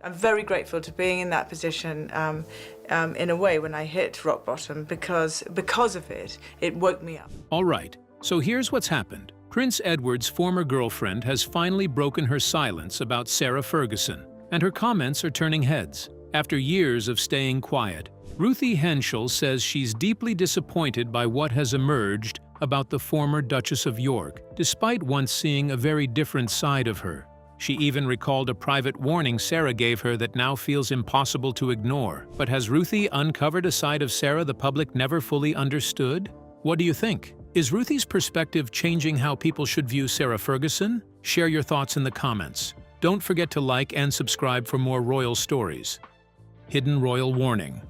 I'm very grateful to being in that position in a way when I hit rock bottom because of it, it woke me up. All right, so here's what's happened. Prince Edward's former girlfriend has finally broken her silence about Sarah Ferguson, and her comments are turning heads. After years of staying quiet, Ruthie Henshall says she's deeply disappointed by what has emerged about the former Duchess of York, despite once seeing a very different side of her. She even recalled a private warning Sarah gave her that now feels impossible to ignore. But has Ruthie uncovered a side of Sarah the public never fully understood? What do you think? Is Ruthie's perspective changing how people should view Sarah Ferguson? Share your thoughts in the comments. Don't forget to like and subscribe for more royal stories. Hidden royal warning.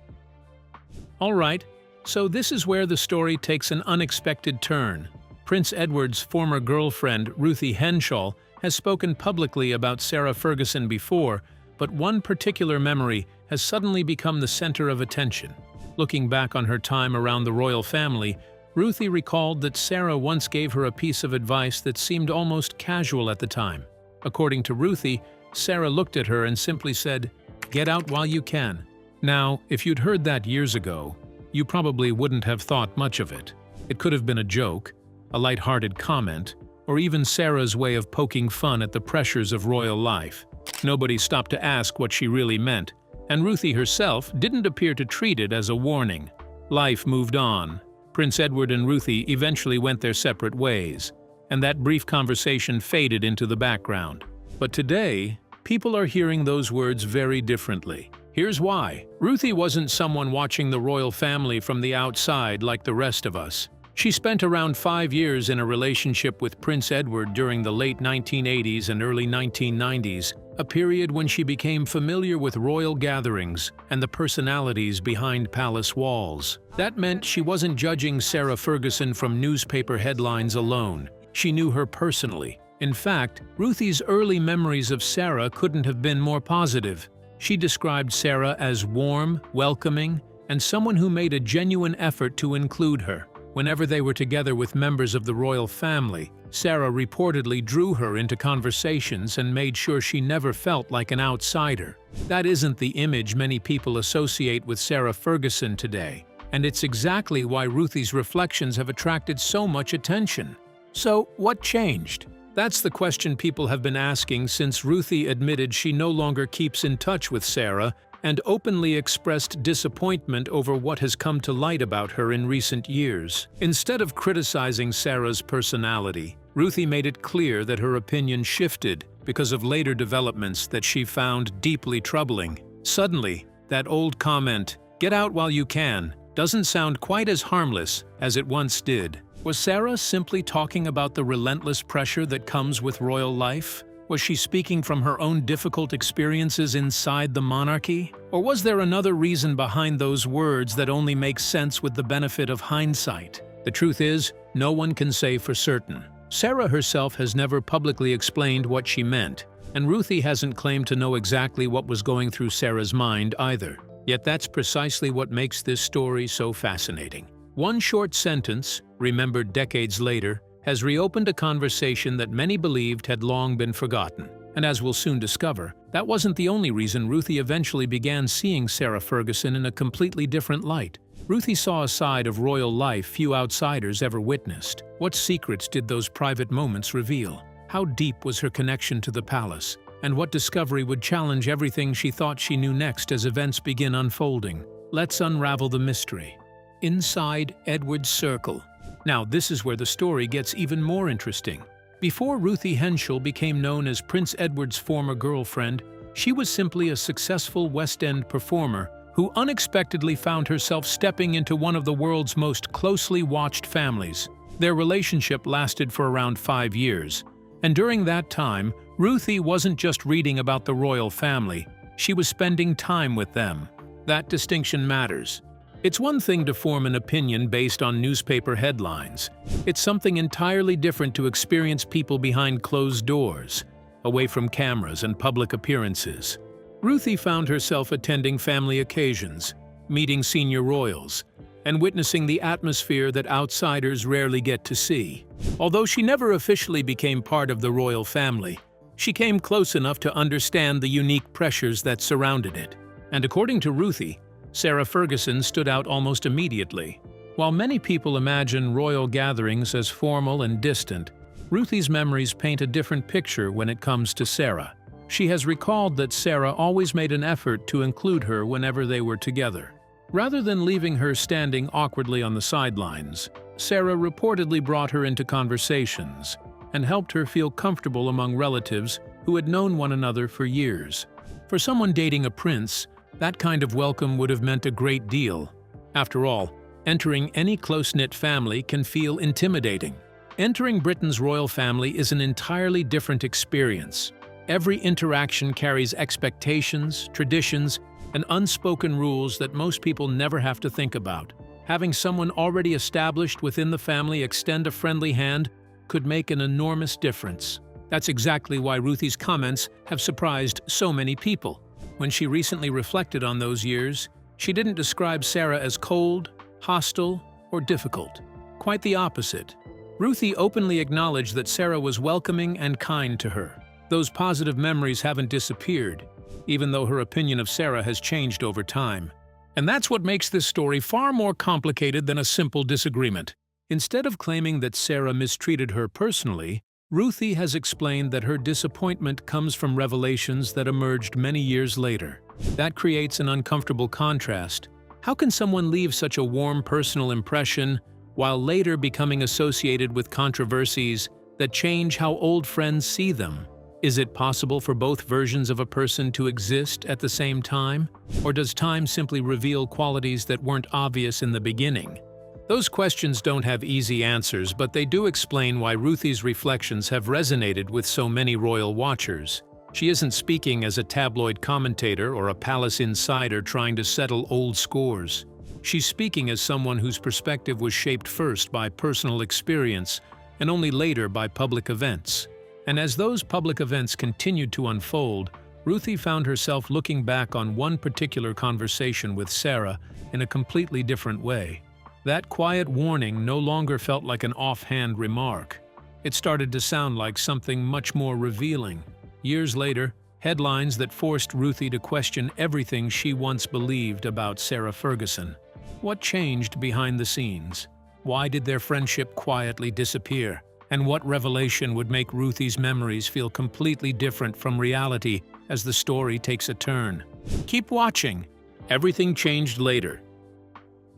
All right, so this is where the story takes an unexpected turn. Prince Edward's former girlfriend, Ruthie Henshall, has spoken publicly about Sarah Ferguson before, but one particular memory has suddenly become the center of attention. Looking back on her time around the royal family, Ruthie recalled that Sarah once gave her a piece of advice that seemed almost casual at the time. According to Ruthie, Sarah looked at her and simply said, "Get out while you can." Now, if you'd heard that years ago, you probably wouldn't have thought much of it. It could have been a joke, a light-hearted comment, or even Sarah's way of poking fun at the pressures of royal life. Nobody stopped to ask what she really meant, and Ruthie herself didn't appear to treat it as a warning. Life moved on. Prince Edward and Ruthie eventually went their separate ways, and that brief conversation faded into the background. But today, people are hearing those words very differently. Here's why. Ruthie wasn't someone watching the royal family from the outside like the rest of us. She spent around 5 years in a relationship with Prince Edward during the late 1980s and early 1990s, a period when she became familiar with royal gatherings and the personalities behind palace walls. That meant she wasn't judging Sarah Ferguson from newspaper headlines alone. She knew her personally. In fact, Ruthie's early memories of Sarah couldn't have been more positive. She described Sarah as warm, welcoming, and someone who made a genuine effort to include her. Whenever they were together with members of the royal family, Sarah reportedly drew her into conversations and made sure she never felt like an outsider. That isn't the image many people associate with Sarah Ferguson today, and it's exactly why Ruthie's reflections have attracted so much attention. So, what changed? That's the question people have been asking since Ruthie admitted she no longer keeps in touch with Sarah and openly expressed disappointment over what has come to light about her in recent years. Instead of criticizing Sarah's personality, Ruthie made it clear that her opinion shifted because of later developments that she found deeply troubling. Suddenly, that old comment, "Get out while you can," doesn't sound quite as harmless as it once did. Was Sarah simply talking about the relentless pressure that comes with royal life? Was she speaking from her own difficult experiences inside the monarchy? Or was there another reason behind those words that only makes sense with the benefit of hindsight? The truth is, no one can say for certain. Sarah herself has never publicly explained what she meant, and Ruthie hasn't claimed to know exactly what was going through Sarah's mind either. Yet that's precisely what makes this story so fascinating. One short sentence, remembered decades later, has reopened a conversation that many believed had long been forgotten. And as we'll soon discover, that wasn't the only reason Ruthie eventually began seeing Sarah Ferguson in a completely different light. Ruthie saw a side of royal life few outsiders ever witnessed. What secrets did those private moments reveal? How deep was her connection to the palace? And what discovery would challenge everything she thought she knew next as events begin unfolding? Let's unravel the mystery. Inside Edward's Circle. Now, this is where the story gets even more interesting. Before Ruthie Henshall became known as Prince Edward's former girlfriend, she was simply a successful West End performer who unexpectedly found herself stepping into one of the world's most closely watched families. Their relationship lasted for around 5 years, and during that time, Ruthie wasn't just reading about the royal family, she was spending time with them. That distinction matters. It's one thing to form an opinion based on newspaper headlines. It's something entirely different to experience people behind closed doors, away from cameras and public appearances. Ruthie found herself attending family occasions, meeting senior royals, and witnessing the atmosphere that outsiders rarely get to see. Although she never officially became part of the royal family, She came close enough to understand the unique pressures that surrounded it. And according to Ruthie, Sarah Ferguson stood out almost immediately. While many people imagine royal gatherings as formal and distant, Ruthie's memories paint a different picture when it comes to Sarah. She has recalled that Sarah always made an effort to include her whenever they were together. Rather than leaving her standing awkwardly on the sidelines, Sarah reportedly brought her into conversations and helped her feel comfortable among relatives who had known one another for years. For someone dating a prince, that kind of welcome would have meant a great deal. After all, entering any close-knit family can feel intimidating. Entering Britain's royal family is an entirely different experience. Every interaction carries expectations, traditions, and unspoken rules that most people never have to think about. Having someone already established within the family extend a friendly hand could make an enormous difference. That's exactly why Ruthie's comments have surprised so many people. When she recently reflected on those years, she didn't describe Sarah as cold, hostile, or difficult. Quite the opposite. Ruthie openly acknowledged that Sarah was welcoming and kind to her. Those positive memories haven't disappeared, even though her opinion of Sarah has changed over time. And that's what makes this story far more complicated than a simple disagreement. Instead of claiming that Sarah mistreated her personally, Ruthie has explained that her disappointment comes from revelations that emerged many years later. That creates an uncomfortable contrast. How can someone leave such a warm personal impression while later becoming associated with controversies that change how old friends see them? Is it possible for both versions of a person to exist at the same time? Or does time simply reveal qualities that weren't obvious in the beginning? Those questions don't have easy answers, but they do explain why Ruthie's reflections have resonated with so many royal watchers. She isn't speaking as a tabloid commentator or a palace insider trying to settle old scores. She's speaking as someone whose perspective was shaped first by personal experience and only later by public events. And as those public events continued to unfold, Ruthie found herself looking back on one particular conversation with Sarah in a completely different way. That quiet warning no longer felt like an offhand remark. It started to sound like something much more revealing. Years later, headlines that forced Ruthie to question everything she once believed about Sarah Ferguson. What changed behind the scenes? Why did their friendship quietly disappear? And what revelation would make Ruthie's memories feel completely different from reality as the story takes a turn? Keep watching. Everything changed later.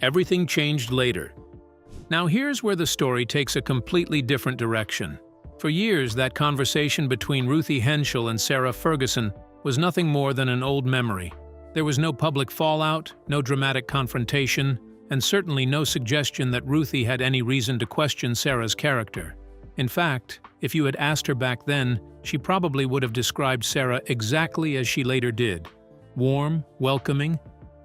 Everything changed later. Now here's where the story takes a completely different direction. For years, that conversation between Ruthie Henshall and Sarah Ferguson was nothing more than an old memory. There was no public fallout, no dramatic confrontation, and certainly no suggestion that Ruthie had any reason to question Sarah's character. In fact, if you had asked her back then, she probably would have described Sarah exactly as she later did: warm, welcoming,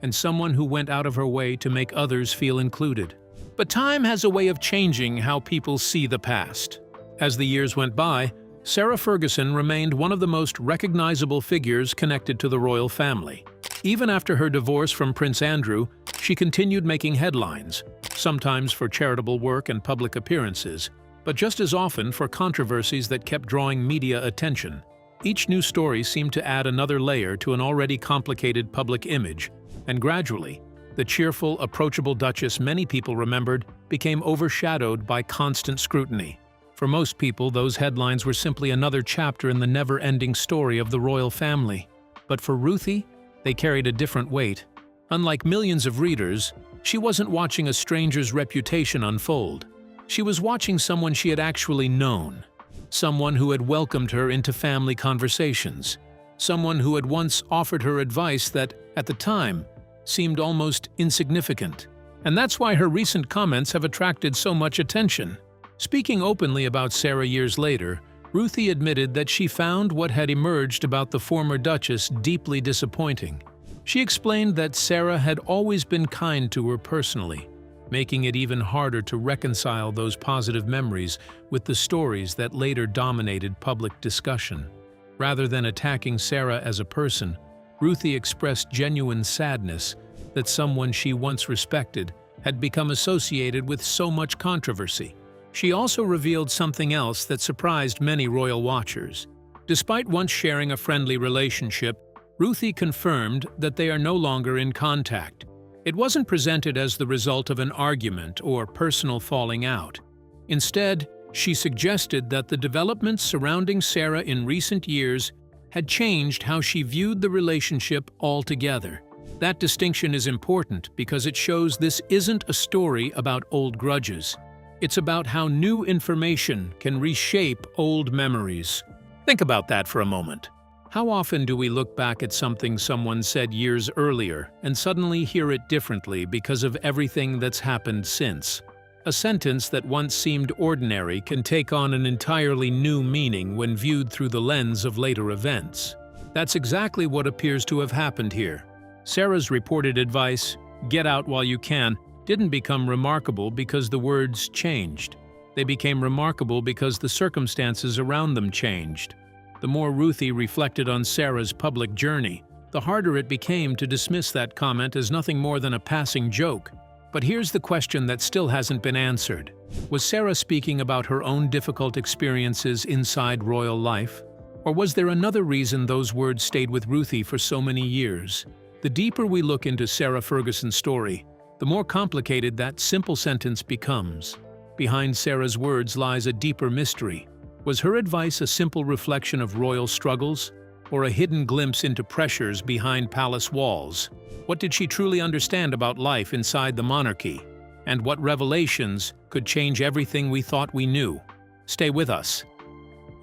and someone who went out of her way to make others feel included. But time has a way of changing how people see the past. As the years went by, Sarah Ferguson remained one of the most recognizable figures connected to the royal family. Even after her divorce from Prince Andrew, she continued making headlines, sometimes for charitable work and public appearances, but just as often for controversies that kept drawing media attention. Each new story seemed to add another layer to an already complicated public image, and gradually, the cheerful, approachable Duchess many people remembered became overshadowed by constant scrutiny. For most people, those headlines were simply another chapter in the never-ending story of the royal family. But for Ruthie, they carried a different weight. Unlike millions of readers, she wasn't watching a stranger's reputation unfold. She was watching someone she had actually known, someone who had welcomed her into family conversations, someone who had once offered her advice that, at the time, seemed almost insignificant. And that's why her recent comments have attracted so much attention. Speaking openly about Sarah years later, Ruthie admitted that she found what had emerged about the former Duchess deeply disappointing. She explained that Sarah had always been kind to her personally, making it even harder to reconcile those positive memories with the stories that later dominated public discussion. Rather than attacking Sarah as a person, Ruthie expressed genuine sadness that someone she once respected had become associated with so much controversy. She also revealed something else that surprised many royal watchers. Despite once sharing a friendly relationship, Ruthie confirmed that they are no longer in contact. It wasn't presented as the result of an argument or personal falling out. Instead, she suggested that the developments surrounding Sarah in recent years had changed how she viewed the relationship altogether. That distinction is important because it shows this isn't a story about old grudges. It's about how new information can reshape old memories. Think about that for a moment. How often do we look back at something someone said years earlier and suddenly hear it differently because of everything that's happened since? A sentence that once seemed ordinary can take on an entirely new meaning when viewed through the lens of later events. That's exactly what appears to have happened here. Sarah's reported advice, "Get out while you can," didn't become remarkable because the words changed. They became remarkable because the circumstances around them changed. The more Ruthie reflected on Sarah's public journey, the harder it became to dismiss that comment as nothing more than a passing joke. But here's the question that still hasn't been answered. Was Sarah speaking about her own difficult experiences inside royal life? Or was there another reason those words stayed with Ruthie for so many years? The deeper we look into Sarah Ferguson's story, the more complicated that simple sentence becomes. Behind Sarah's words lies a deeper mystery. Was her advice a simple reflection of royal struggles, or a hidden glimpse into pressures behind palace walls? What did she truly understand about life inside the monarchy? And what revelations could change everything we thought we knew? Stay with us.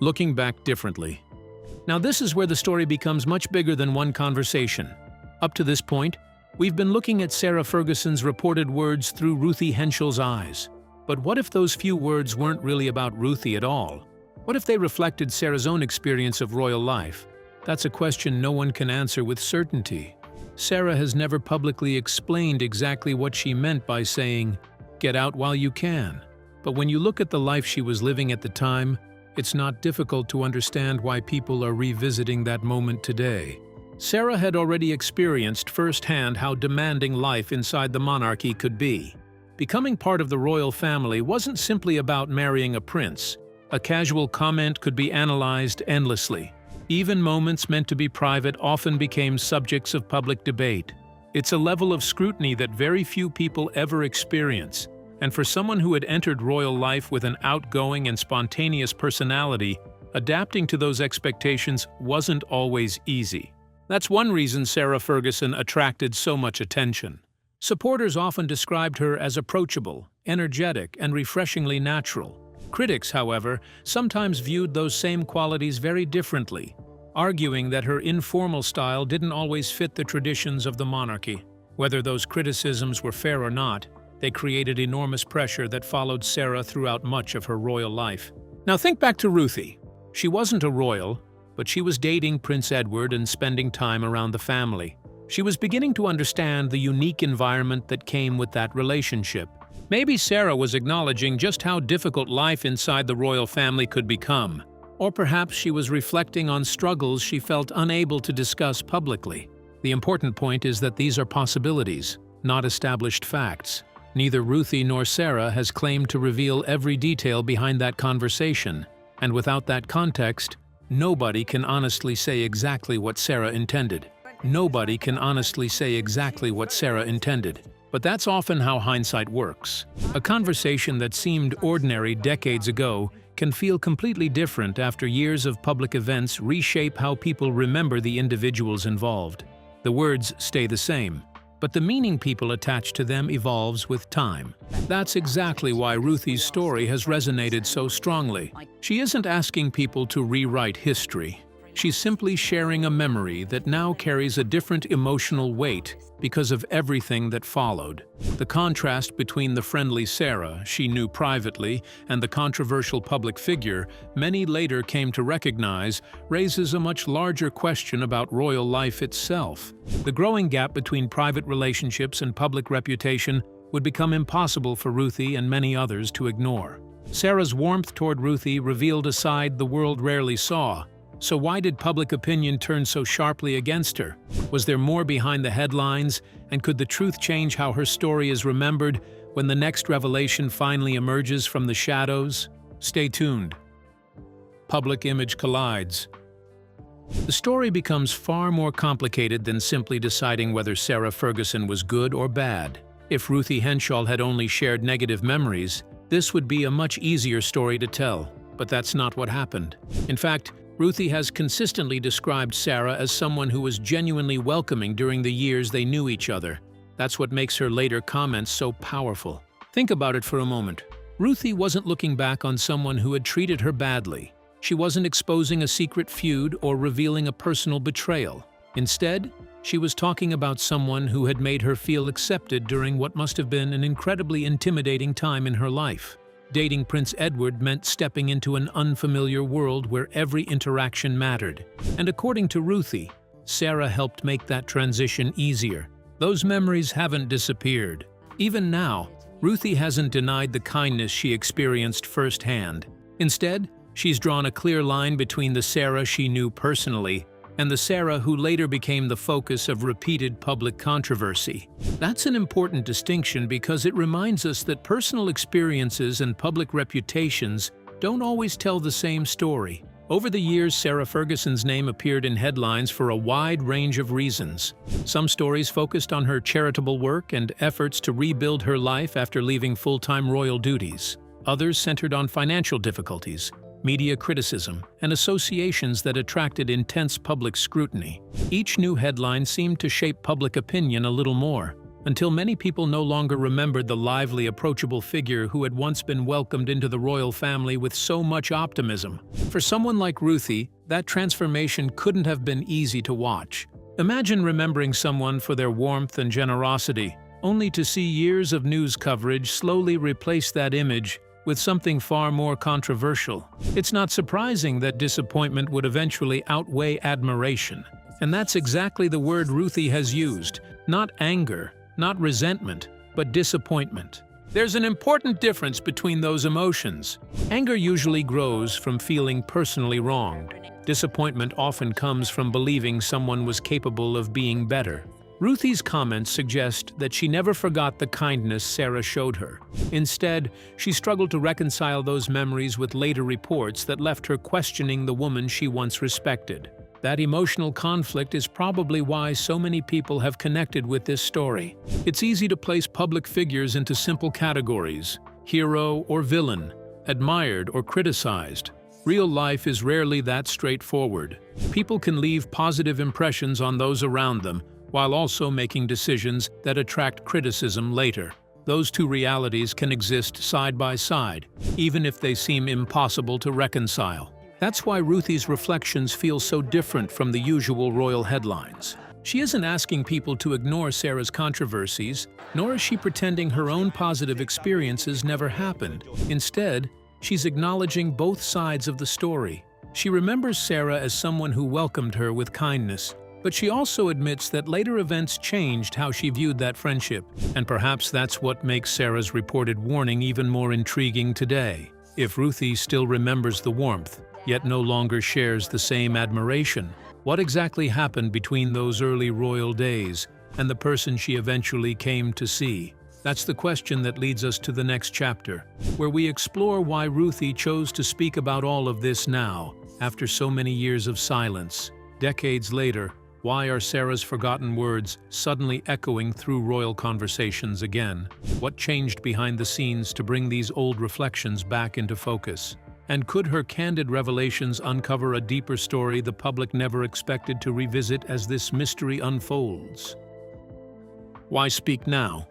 Looking back differently. Now this is where the story becomes much bigger than one conversation. Up to this point, we've been looking at Sarah Ferguson's reported words through Ruthie Henshall's eyes. But what if those few words weren't really about Ruthie at all? What if they reflected Sarah's own experience of royal life? That's a question no one can answer with certainty. Sarah has never publicly explained exactly what she meant by saying, "Get out while you can." But when you look at the life she was living at the time, it's not difficult to understand why people are revisiting that moment today. Sarah had already experienced firsthand how demanding life inside the monarchy could be. Becoming part of the royal family wasn't simply about marrying a prince. A casual comment could be analyzed endlessly. Even moments meant to be private often became subjects of public debate. It's a level of scrutiny that very few people ever experience, and for someone who had entered royal life with an outgoing and spontaneous personality, adapting to those expectations wasn't always easy. That's one reason Sarah Ferguson attracted so much attention. Supporters often described her as approachable, energetic, and refreshingly natural. Critics, however, sometimes viewed those same qualities very differently, arguing that her informal style didn't always fit the traditions of the monarchy. Whether those criticisms were fair or not, they created enormous pressure that followed Sarah throughout much of her royal life. Now think back to Ruthie. She wasn't a royal, but she was dating Prince Edward and spending time around the family. She was beginning to understand the unique environment that came with that relationship. Maybe Sarah was acknowledging just how difficult life inside the royal family could become. Or perhaps she was reflecting on struggles she felt unable to discuss publicly. The important point is that these are possibilities, not established facts. Neither Ruthie nor Sarah has claimed to reveal every detail behind that conversation, and without that context, nobody can honestly say exactly what Sarah intended. Nobody can honestly say exactly what Sarah intended. But that's often how hindsight works. A conversation that seemed ordinary decades ago can feel completely different after years of public events reshape how people remember the individuals involved. The words stay the same, but the meaning people attach to them evolves with time. That's exactly why Ruthie's story has resonated so strongly. She isn't asking people to rewrite history. She's simply sharing a memory that now carries a different emotional weight because of everything that followed. The contrast between the friendly Sarah she knew privately and the controversial public figure many later came to recognize raises a much larger question about royal life itself. The growing gap between private relationships and public reputation would become impossible for Ruthie and many others to ignore. Sarah's warmth toward Ruthie revealed a side the world rarely saw. So why did public opinion turn so sharply against her? Was there more behind the headlines, and could the truth change how her story is remembered when the next revelation finally emerges from the shadows? Stay tuned. Public image collides. The story becomes far more complicated than simply deciding whether Sarah Ferguson was good or bad. If Ruthie Henshall had only shared negative memories, this would be a much easier story to tell. But that's not what happened. In fact, Ruthie has consistently described Sarah as someone who was genuinely welcoming during the years they knew each other. That's what makes her later comments so powerful. Think about it for a moment. Ruthie wasn't looking back on someone who had treated her badly. She wasn't exposing a secret feud or revealing a personal betrayal. Instead, she was talking about someone who had made her feel accepted during what must have been an incredibly intimidating time in her life. Dating Prince Edward meant stepping into an unfamiliar world where every interaction mattered. And according to Ruthie, Sarah helped make that transition easier. Those memories haven't disappeared. Even now, Ruthie hasn't denied the kindness she experienced firsthand. Instead, she's drawn a clear line between the Sarah she knew personally and the Sarah who later became the focus of repeated public controversy. That's an important distinction because it reminds us that personal experiences and public reputations don't always tell the same story. Over the years, Sarah Ferguson's name appeared in headlines for a wide range of reasons. Some stories focused on her charitable work and efforts to rebuild her life after leaving full-time royal duties. Others centered on financial difficulties, media criticism, and associations that attracted intense public scrutiny. Each new headline seemed to shape public opinion a little more, until many people no longer remembered the lively, approachable figure who had once been welcomed into the royal family with so much optimism. For someone like Ruthie, that transformation couldn't have been easy to watch. Imagine remembering someone for their warmth and generosity, only to see years of news coverage slowly replace that image with something far more controversial. It's not surprising that disappointment would eventually outweigh admiration. And that's exactly the word Ruthie has used. Not anger, not resentment, but disappointment. There's an important difference between those emotions. Anger usually grows from feeling personally wronged. Disappointment often comes from believing someone was capable of being better. Ruthie's comments suggest that she never forgot the kindness Sarah showed her. Instead, she struggled to reconcile those memories with later reports that left her questioning the woman she once respected. That emotional conflict is probably why so many people have connected with this story. It's easy to place public figures into simple categories: hero or villain, admired or criticized. Real life is rarely that straightforward. People can leave positive impressions on those around them, while also making decisions that attract criticism later. Those two realities can exist side by side, even if they seem impossible to reconcile. That's why Ruthie's reflections feel so different from the usual royal headlines. She isn't asking people to ignore Sarah's controversies, nor is she pretending her own positive experiences never happened. Instead, she's acknowledging both sides of the story. She remembers Sarah as someone who welcomed her with kindness, but she also admits that later events changed how she viewed that friendship. And perhaps that's what makes Sarah's reported warning even more intriguing today. If Ruthie still remembers the warmth, yet no longer shares the same admiration, what exactly happened between those early royal days and the person she eventually came to see? That's the question that leads us to the next chapter, where we explore why Ruthie chose to speak about all of this now, after so many years of silence. Decades later, why are Sarah's forgotten words suddenly echoing through royal conversations again? What changed behind the scenes to bring these old reflections back into focus? And could her candid revelations uncover a deeper story the public never expected to revisit as this mystery unfolds? Why speak now?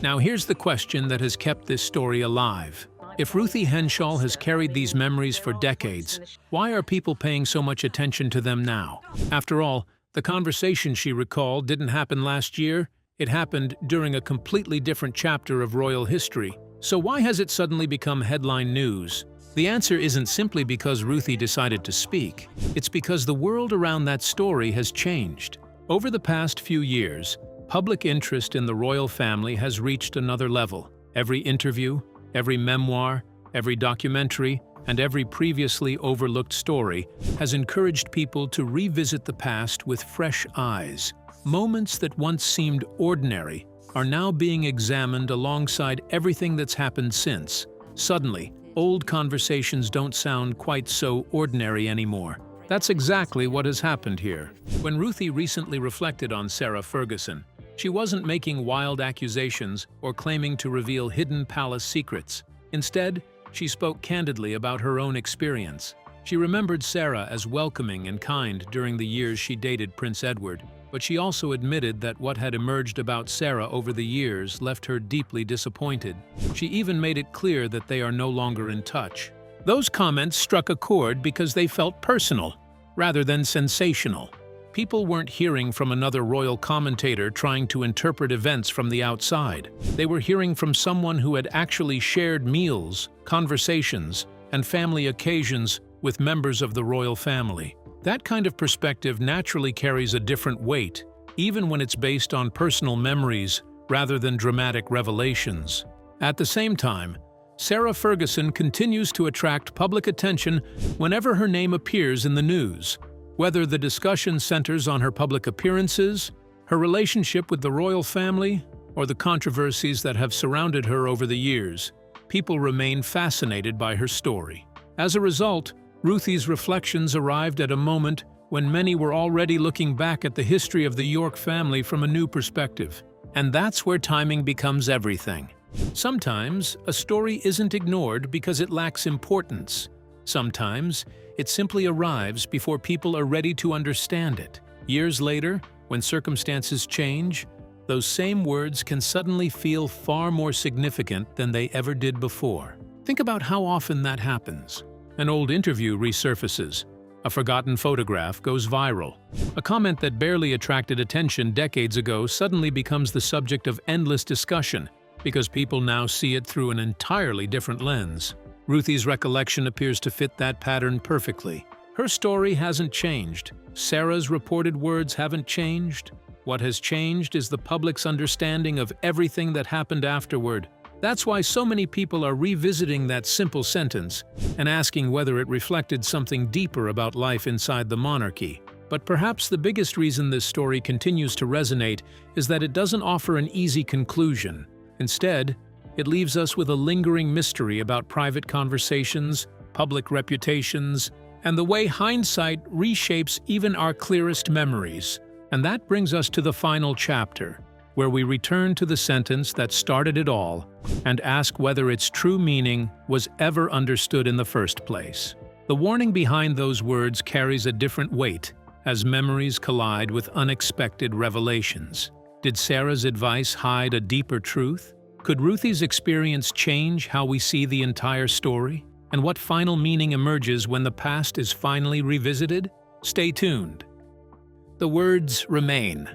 Now here's the question that has kept this story alive. If Ruthie Henshall has carried these memories for decades, why are people paying so much attention to them now? After all, the conversation she recalled didn't happen last year. It happened during a completely different chapter of royal history. So why has it suddenly become headline news? The answer isn't simply because Ruthie decided to speak. It's because the world around that story has changed. Over the past few years, public interest in the royal family has reached another level. Every interview, every memoir, every documentary, and every previously overlooked story has encouraged people to revisit the past with fresh eyes. Moments that once seemed ordinary are now being examined alongside everything that's happened since. Suddenly, old conversations don't sound quite so ordinary anymore. That's exactly what has happened here. When Ruthie recently reflected on Sarah Ferguson, she wasn't making wild accusations or claiming to reveal hidden palace secrets. Instead, she spoke candidly about her own experience. She remembered Sarah as welcoming and kind during the years she dated Prince Edward, but she also admitted that what had emerged about Sarah over the years left her deeply disappointed. She even made it clear that they are no longer in touch. Those comments struck a chord because they felt personal, rather than sensational. People weren't hearing from another royal commentator trying to interpret events from the outside. They were hearing from someone who had actually shared meals, conversations, and family occasions with members of the royal family. That kind of perspective naturally carries a different weight, even when it's based on personal memories rather than dramatic revelations. At the same time, Sarah Ferguson continues to attract public attention whenever her name appears in the news. Whether the discussion centers on her public appearances, her relationship with the royal family, or the controversies that have surrounded her over the years, people remain fascinated by her story. As a result, Ruthie's reflections arrived at a moment when many were already looking back at the history of the York family from a new perspective. And that's where timing becomes everything. Sometimes, a story isn't ignored because it lacks importance. Sometimes, it simply arrives before people are ready to understand it. Years later, when circumstances change, those same words can suddenly feel far more significant than they ever did before. Think about how often that happens. An old interview resurfaces. A forgotten photograph goes viral. A comment that barely attracted attention decades ago suddenly becomes the subject of endless discussion because people now see it through an entirely different lens. Ruthie's recollection appears to fit that pattern perfectly. Her story hasn't changed. Sarah's reported words haven't changed. What has changed is the public's understanding of everything that happened afterward. That's why so many people are revisiting that simple sentence and asking whether it reflected something deeper about life inside the monarchy. But perhaps the biggest reason this story continues to resonate is that it doesn't offer an easy conclusion. Instead, it leaves us with a lingering mystery about private conversations, public reputations, and the way hindsight reshapes even our clearest memories. And that brings us to the final chapter, where we return to the sentence that started it all and ask whether its true meaning was ever understood in the first place. The warning behind those words carries a different weight as memories collide with unexpected revelations. Did Sarah's advice hide a deeper truth? Could Ruthie's experience change how we see the entire story? And what final meaning emerges when the past is finally revisited? Stay tuned. The words remain.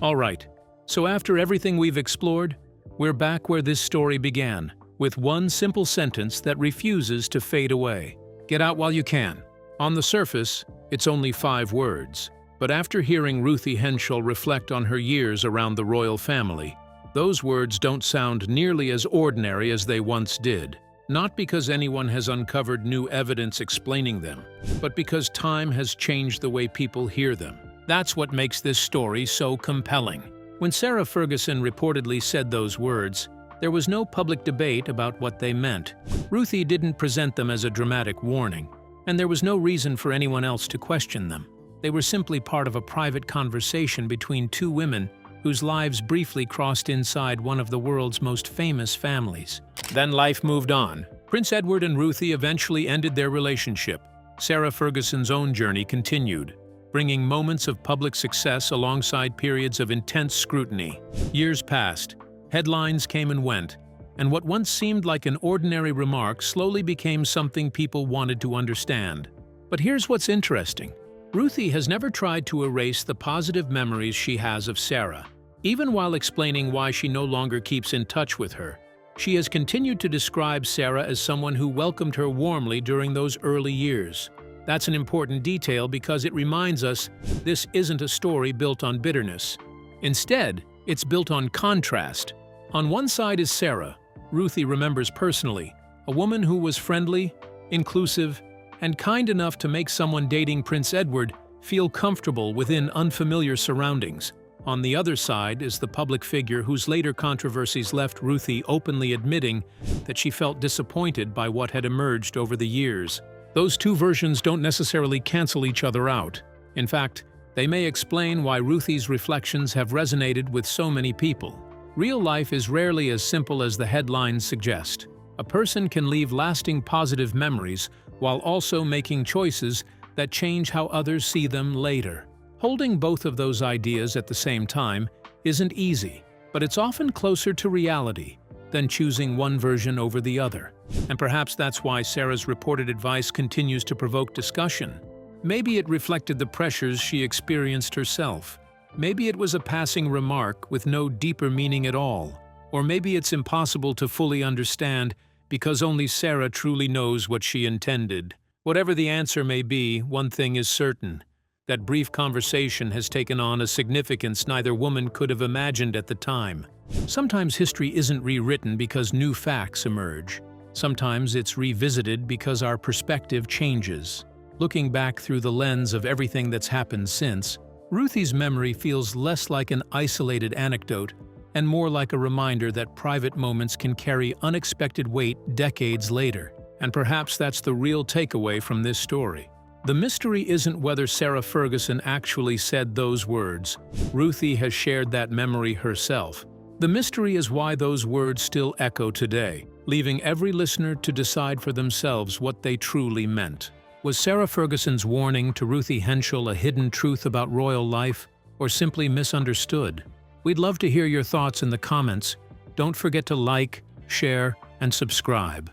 All right, so after everything we've explored, we're back where this story began, with one simple sentence that refuses to fade away. Get out while you can. On the surface, it's only 5 words. But after hearing Ruthie Henshall reflect on her years around the royal family, those words don't sound nearly as ordinary as they once did. Not because anyone has uncovered new evidence explaining them, but because time has changed the way people hear them. That's what makes this story so compelling. When Sarah Ferguson reportedly said those words, there was no public debate about what they meant. Ruthie didn't present them as a dramatic warning, and there was no reason for anyone else to question them. They were simply part of a private conversation between 2 women whose lives briefly crossed inside one of the world's most famous families. Then life moved on. Prince Edward and Ruthie eventually ended their relationship. Sarah Ferguson's own journey continued, bringing moments of public success alongside periods of intense scrutiny. Years passed, headlines came and went, and what once seemed like an ordinary remark slowly became something people wanted to understand. But here's what's interesting. Ruthie has never tried to erase the positive memories she has of Sarah. Even while explaining why she no longer keeps in touch with her, she has continued to describe Sarah as someone who welcomed her warmly during those early years. That's an important detail because it reminds us this isn't a story built on bitterness. Instead, it's built on contrast. On one side is Sarah, Ruthie remembers personally, a woman who was friendly, inclusive, and kind enough to make someone dating Prince Edward feel comfortable within unfamiliar surroundings. On the other side is the public figure whose later controversies left Ruthie openly admitting that she felt disappointed by what had emerged over the years. Those two versions don't necessarily cancel each other out. In fact, they may explain why Ruthie's reflections have resonated with so many people. Real life is rarely as simple as the headlines suggest. A person can leave lasting positive memories while also making choices that change how others see them later. Holding both of those ideas at the same time isn't easy, but it's often closer to reality than choosing one version over the other. And perhaps that's why Sarah's reported advice continues to provoke discussion. Maybe it reflected the pressures she experienced herself. Maybe it was a passing remark with no deeper meaning at all. Or maybe it's impossible to fully understand because only Sarah truly knows what she intended. Whatever the answer may be, one thing is certain: that brief conversation has taken on a significance neither woman could have imagined at the time. Sometimes history isn't rewritten because new facts emerge. Sometimes it's revisited because our perspective changes. Looking back through the lens of everything that's happened since, Ruthie's memory feels less like an isolated anecdote and more like a reminder that private moments can carry unexpected weight decades later. And perhaps that's the real takeaway from this story. The mystery isn't whether Sarah Ferguson actually said those words. Ruthie has shared that memory herself. The mystery is why those words still echo today, leaving every listener to decide for themselves what they truly meant. Was Sarah Ferguson's warning to Ruthie Henshall a hidden truth about royal life, or simply misunderstood? We'd love to hear your thoughts in the comments. Don't forget to like, share, and subscribe.